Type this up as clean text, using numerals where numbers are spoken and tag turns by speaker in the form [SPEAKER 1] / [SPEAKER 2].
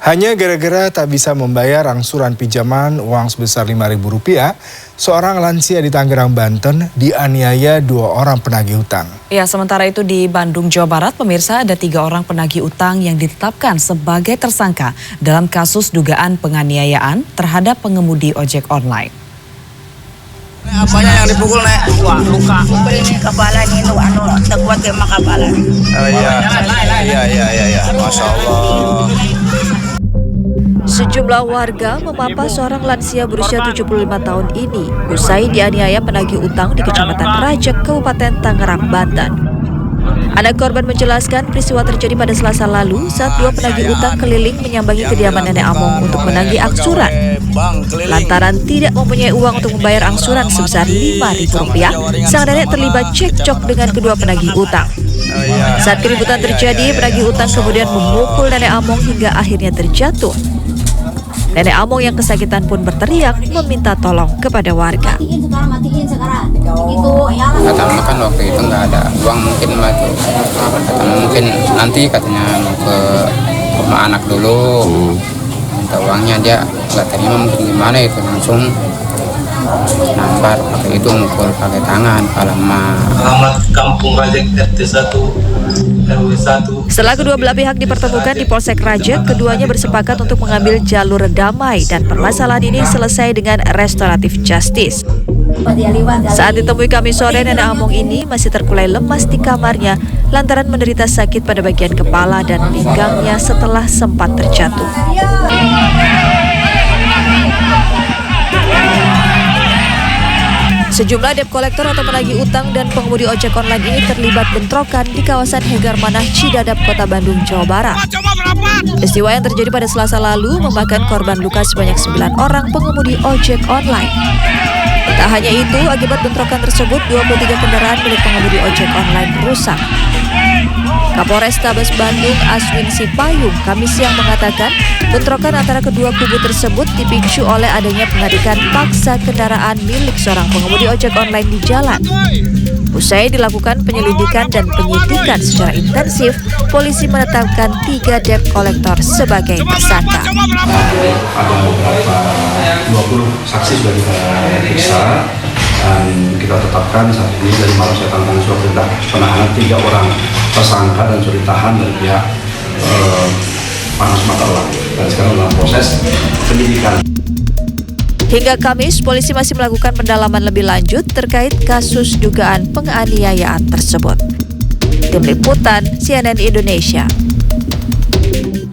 [SPEAKER 1] Hanya gara-gara tak bisa membayar angsuran pinjaman uang sebesar Rp5.000, seorang lansia di Tangerang, Banten dianiaya 2 orang penagih utang.
[SPEAKER 2] Ya, sementara itu di Bandung, Jawa Barat, pemirsa, ada 3 orang penagih utang yang ditetapkan sebagai tersangka dalam kasus dugaan penganiayaan terhadap pengemudi ojek online.
[SPEAKER 3] Apanya yang dipukul, Nek? Luka.
[SPEAKER 4] Ini kepala ini terkuat ke kepala.
[SPEAKER 3] Oh iya. Masya Allah.
[SPEAKER 5] Sejumlah warga memapa seorang lansia berusia 75 tahun ini usai dianiaya penagih utang di Kecamatan Rajek, Kabupaten Tangerang, Banten. Anak korban menjelaskan peristiwa terjadi pada Selasa lalu saat 2 penagih utang keliling menyambangi kediaman Nenek Among untuk menagih angsuran. Lantaran tidak mempunyai uang untuk membayar angsuran sebesar Rp5.000, sang nenek terlibat cekcok dengan kedua penagih utang. Saat keributan terjadi, penagih utang kemudian memukul Nenek Among hingga akhirnya terjatuh. Nenek Among yang kesakitan pun berteriak meminta tolong kepada warga.
[SPEAKER 4] Matiin sekarang.
[SPEAKER 6] Katanya kan waktu itu nggak ada uang, mungkin mungkin nanti katanya mau ke rumah anak dulu, minta uangnya, dia nggak terima, mungkin gimana itu, langsung nampar pakai itu, mukul pakai tangan,
[SPEAKER 7] Alamat Kampung Rajek RT 1 RW 1.
[SPEAKER 5] Setelah kedua belah pihak dipertemukan di Polsek Rajek, keduanya bersepakat untuk mengambil jalur damai dan permasalahan ini selesai dengan restoratif justice. Saat ditemui Kamis sore, Nenek Among ini masih terkulai lemas di kamarnya lantaran menderita sakit pada bagian kepala dan pinggangnya setelah sempat terjatuh. Sejumlah debt kolektor atau penagih utang dan pengemudi ojek online ini terlibat bentrokan di kawasan Hegar Manah, Cidadap, Kota Bandung, Jawa Barat. Peristiwa yang terjadi pada Selasa lalu memakan korban luka sebanyak 9 orang pengemudi ojek online. Tak hanya itu, akibat bentrokan tersebut 23 kendaraan milik pengemudi ojek online rusak. Kapolres Tabes Bandung Aswin Sipayung Kamis siang mengatakan bentrokan antara kedua kubu tersebut dipicu oleh adanya penarikan paksa kendaraan milik seorang pengemudi ojek online di jalan. Usai dilakukan penyelidikan dan penyidikan secara intensif, polisi menetapkan 3 debt kolektor sebagai tersangka.
[SPEAKER 8] Ada beberapa 20 saksi sudah kita periksa dan kita tetapkan saat ini dari malam saya tanda surat perintah penahanan 3 orang tersangka dan sudah ditahan dari pihak Panas Mataram, dan sekarang dalam proses penyidikan.
[SPEAKER 5] Hingga Kamis, polisi masih melakukan pendalaman lebih lanjut terkait kasus dugaan penganiayaan tersebut. Tim Liputan CNN Indonesia.